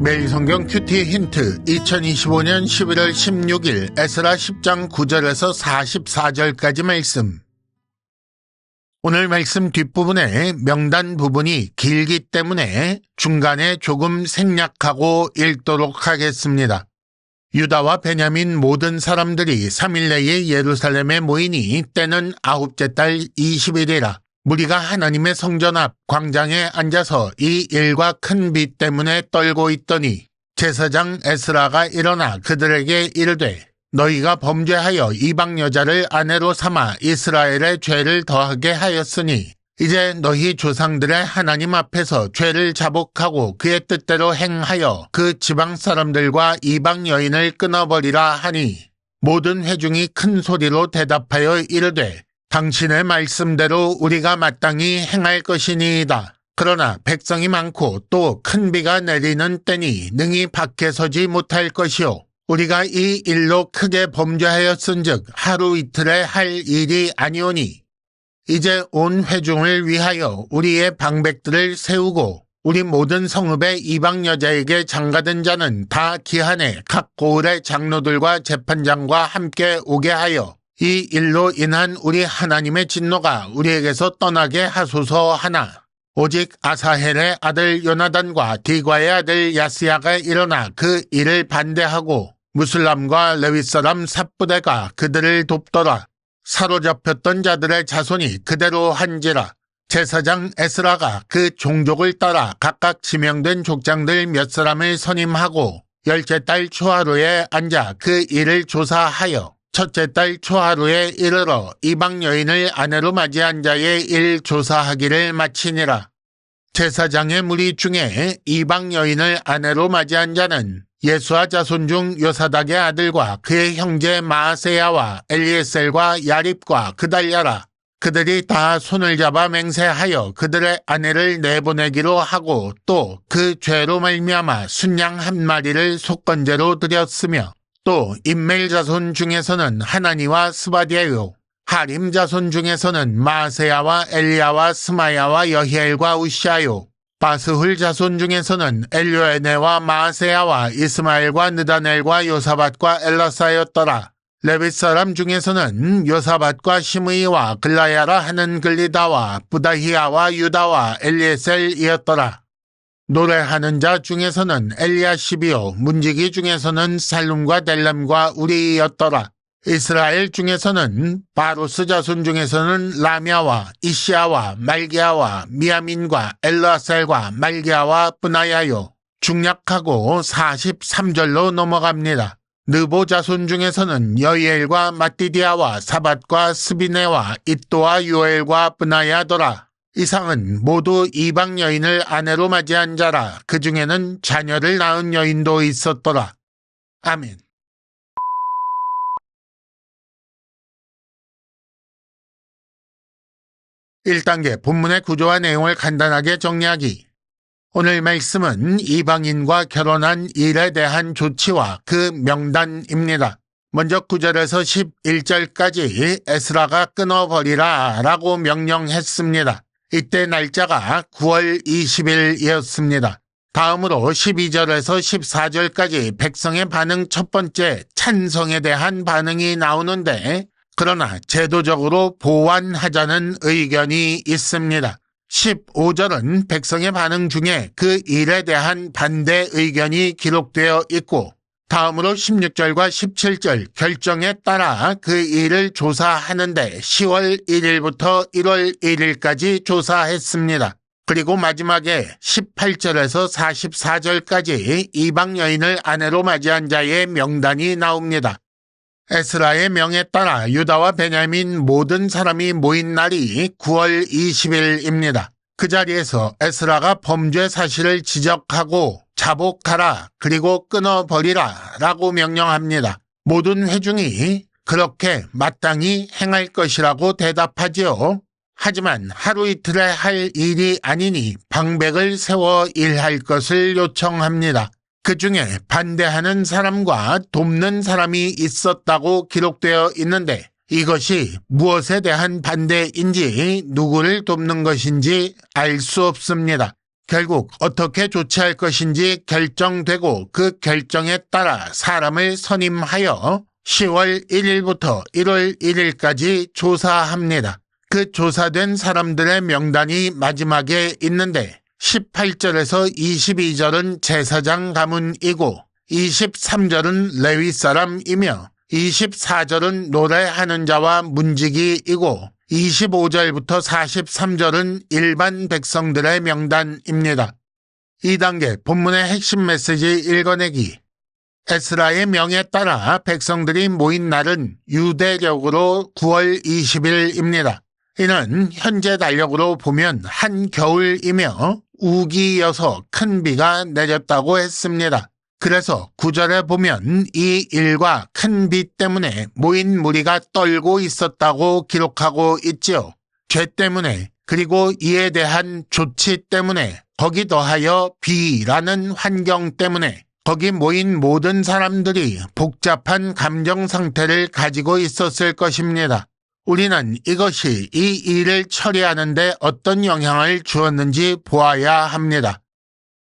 매일 성경 큐티 힌트 2025년 11월 16일 에스라 10장 9절에서 44절까지 말씀. 오늘 말씀 뒷부분에 명단 부분이 길기 때문에 중간에 조금 생략하고 읽도록 하겠습니다. 유다와 베냐민 모든 사람들이 3일 내에 예루살렘에 모이니 때는 9째 달 20일이라. 무리가 하나님의 성전 앞 광장에 앉아서 이 일과 큰 비 때문에 떨고 있더니 제사장 에스라가 일어나 그들에게 이르되 너희가 범죄하여 이방 여자를 아내로 삼아 이스라엘의 죄를 더하게 하였으니 이제 너희 조상들의 하나님 앞에서 죄를 자복하고 그의 뜻대로 행하여 그 지방 사람들과 이방 여인을 끊어버리라 하니 모든 회중이 큰 소리로 대답하여 이르되 당신의 말씀대로 우리가 마땅히 행할 것이니이다. 그러나 백성이 많고 또 큰 비가 내리는 때니 능히 밖에 서지 못할 것이요. 우리가 이 일로 크게 범죄하였은즉 하루 이틀에 할 일이 아니오니 이제 온 회중을 위하여 우리의 방백들을 세우고 우리 모든 성읍의 이방 여자에게 장가든 자는 다 기한에 각 고을의 장로들과 재판장과 함께 오게 하여 이 일로 인한 우리 하나님의 진노가 우리에게서 떠나게 하소서 하나 오직 아사헬의 아들 요나단과 디과의 아들 야스야가 일어나 그 일을 반대하고 무슬람과 레위 사람 삽부대가 그들을 돕더라. 사로잡혔던 자들의 자손이 그대로 한지라. 제사장 에스라가 그 종족을 따라 각각 지명된 족장들 몇 사람을 선임하고 10째 달 초하루에 앉아 그 일을 조사하여 첫째 달 초하루에 이르러 이방 여인을 아내로 맞이한 자의 일 조사하기를 마치니라. 제사장의 무리 중에 이방 여인을 아내로 맞이한 자는 예수아 자손 중 요사닥의 아들과 그의 형제 마아세야와 엘리에셀과 야립과 그달랴라. 그들이 다 손을 잡아 맹세하여 그들의 아내를 내보내기로 하고 또 그 죄로 말미암아 순양 한 마리를 속건제로 드렸으며 또 임멜 자손 중에서는 하나니와 스바디아요 하림 자손 중에서는 마세야와 엘리야와 스마야와 여히엘과 우시아요 바스훌 자손 중에서는 엘요에네와 마세야와 이스마엘과 느다넬과 요사밧과 엘라사였더라. 레위 사람 중에서는 요사밧과 시므이와 글라야라 하는 글리다와 부다히야와 유다와 엘리에셀이었더라. 노래하는 자 중에서는 엘리야십이요 문지기 중에서는 살룸과 델람과 우리였더라. 이스라엘 중에서는 바로스 자손 중에서는 라미아와 이시아와 말기야와 미야민과 엘라셀과 말기야와 브나야요 중약하고 43절로 넘어갑니다. 느보 자손 중에서는 여이엘과 마띠디아와 사밧과 스비네와 잇도와 요엘과 브나야더라. 이상은 모두 이방 여인을 아내로 맞이한 자라. 그 중에는 자녀를 낳은 여인도 있었더라. 아멘. (1단계) 본문의 구조와 내용을 간단하게 정리하기. 오늘 말씀은 이방인과 결혼한 일에 대한 조치와 그 명단입니다. 먼저 9절에서 11절까지 에스라가 끊어버리라 라고 명령했습니다. 이때 날짜가 9월 20일이었습니다. 다음으로 12절에서 14절까지 백성의 반응 첫 번째 찬성에 대한 반응이 나오는데 그러나 제도적으로 보완하자는 의견이 있습니다. 15절은 백성의 반응 중에 그 일에 대한 반대 의견이 기록되어 있고 다음으로 16절과 17절 결정에 따라 그 일을 조사하는데 10월 1일부터 1월 1일까지 조사했습니다. 그리고 마지막에 18절에서 44절까지 이방 여인을 아내로 맞이한 자의 명단이 나옵니다. 에스라의 명에 따라 유다와 베냐민 모든 사람이 모인 날이 9월 20일입니다. 그 자리에서 에스라가 범죄 사실을 지적하고 자복하라 그리고 끊어버리라 라고 명령합니다. 모든 회중이 그렇게 마땅히 행할 것이라고 대답하지요. 하지만 하루 이틀에 할 일이 아니니 방백을 세워 일할 것을 요청합니다. 그 중에 반대하는 사람과 돕는 사람이 있었다고 기록되어 있는데 이것이 무엇에 대한 반대인지 누구를 돕는 것인지 알 수 없습니다. 결국 어떻게 조치할 것인지 결정되고 그 결정에 따라 사람을 선임하여 10월 1일부터 1월 1일까지 조사합니다. 그 조사된 사람들의 명단이 마지막에 있는데 18절에서 22절은 제사장 가문이고 23절은 레위 사람이며 24절은 노래하는 자와 문지기이고 25절부터 43절은 일반 백성들의 명단입니다. 2단계 본문의 핵심 메시지 읽어내기. 에스라의 명에 따라 백성들이 모인 날은 유대력으로 9월 20일입니다. 이는 현재 달력으로 보면 한겨울이며 우기여서 큰 비가 내렸다고 했습니다. 그래서 9절에 보면 이 일과 큰 비 때문에 모인 무리가 떨고 있었다고 기록하고 있지요. 죄 때문에 그리고 이에 대한 조치 때문에 거기 더하여 비라는 환경 때문에 거기 모인 모든 사람들이 복잡한 감정 상태를 가지고 있었을 것입니다. 우리는 이것이 이 일을 처리하는 데 어떤 영향을 주었는지 보아야 합니다.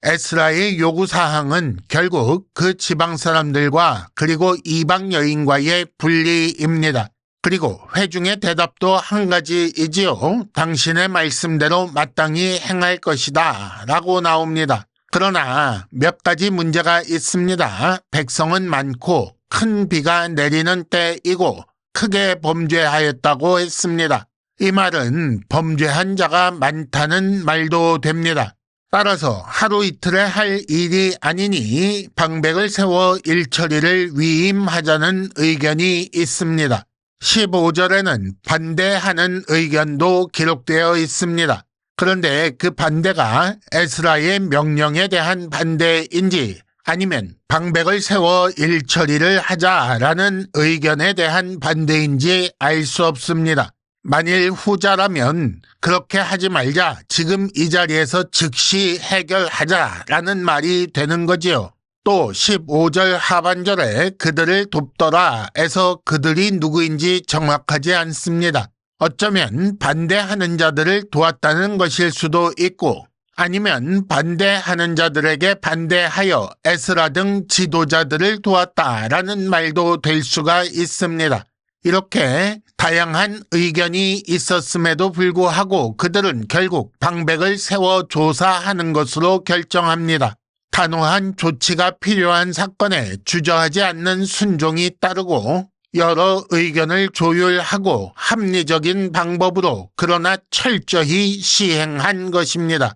에스라의 요구사항은 결국 그 지방 사람들과 그리고 이방 여인과의 분리입니다. 그리고 회중의 대답도 한 가지이지요. 당신의 말씀대로 마땅히 행할 것이다 라고 나옵니다. 그러나 몇 가지 문제가 있습니다. 백성은 많고 큰 비가 내리는 때이고 크게 범죄하였다고 했습니다. 이 말은 범죄한 자가 많다는 말도 됩니다. 따라서 하루 이틀에 할 일이 아니니 방백을 세워 일처리를 위임하자는 의견이 있습니다. 15절에는 반대하는 의견도 기록되어 있습니다. 그런데 그 반대가 에스라의 명령에 대한 반대인지 아니면 방백을 세워 일처리를 하자라는 의견에 대한 반대인지 알 수 없습니다. 만일 후자라면 그렇게 하지 말자, 지금 이 자리에서 즉시 해결하자라는 말이 되는 거지요. 또 15절 하반절에 그들을 돕더라에서 그들이 누구인지 정확하지 않습니다. 어쩌면 반대하는 자들을 도왔다는 것일 수도 있고 아니면 반대하는 자들에게 반대하여 에스라 등 지도자들을 도왔다라는 말도 될 수가 있습니다. 이렇게 다양한 의견이 있었음에도 불구하고 그들은 결국 방백을 세워 조사하는 것으로 결정합니다. 단호한 조치가 필요한 사건에 주저하지 않는 순종이 따르고 여러 의견을 조율하고 합리적인 방법으로 그러나 철저히 시행한 것입니다.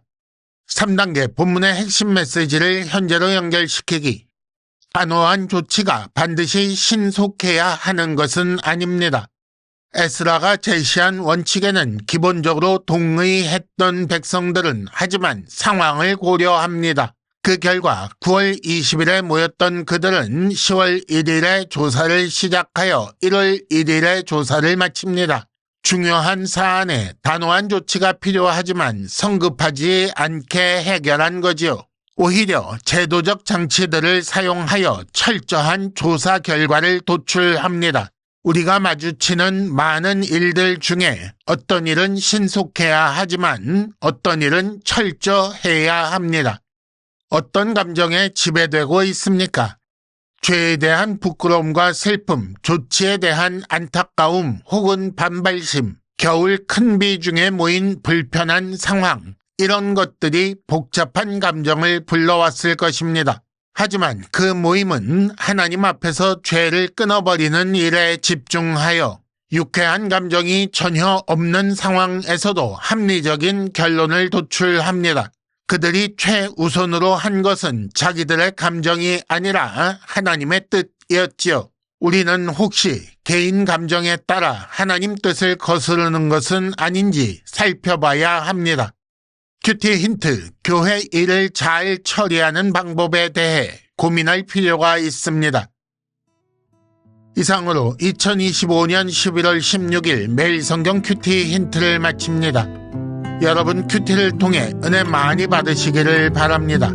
3단계 본문의 핵심 메시지를 현재로 연결시키기. 단호한 조치가 반드시 신속해야 하는 것은 아닙니다. 에스라가 제시한 원칙에는 기본적으로 동의했던 백성들은 하지만 상황을 고려합니다. 그 결과 9월 20일에 모였던 그들은 10월 1일에 조사를 시작하여 1월 1일에 조사를 마칩니다. 중요한 사안에 단호한 조치가 필요하지만 성급하지 않게 해결한 거지요. 오히려 제도적 장치들을 사용하여 철저한 조사 결과를 도출합니다. 우리가 마주치는 많은 일들 중에 어떤 일은 신속해야 하지만 어떤 일은 철저해야 합니다. 어떤 감정에 지배되고 있습니까? 죄에 대한 부끄러움과 슬픔, 조치에 대한 안타까움 혹은 반발심, 겨울 큰 비 중에 모인 불편한 상황, 이런 것들이 복잡한 감정을 불러왔을 것입니다. 하지만 그 모임은 하나님 앞에서 죄를 끊어버리는 일에 집중하여 유쾌한 감정이 전혀 없는 상황에서도 합리적인 결론을 도출합니다. 그들이 최우선으로 한 것은 자기들의 감정이 아니라 하나님의 뜻이었지요. 우리는 혹시 개인 감정에 따라 하나님 뜻을 거스르는 것은 아닌지 살펴봐야 합니다. 큐티 힌트, 교회 일을 잘 처리하는 방법에 대해 고민할 필요가 있습니다. 이상으로 2025년 11월 16일 매일 성경 큐티 힌트를 마칩니다. 여러분 큐티를 통해 은혜 많이 받으시기를 바랍니다.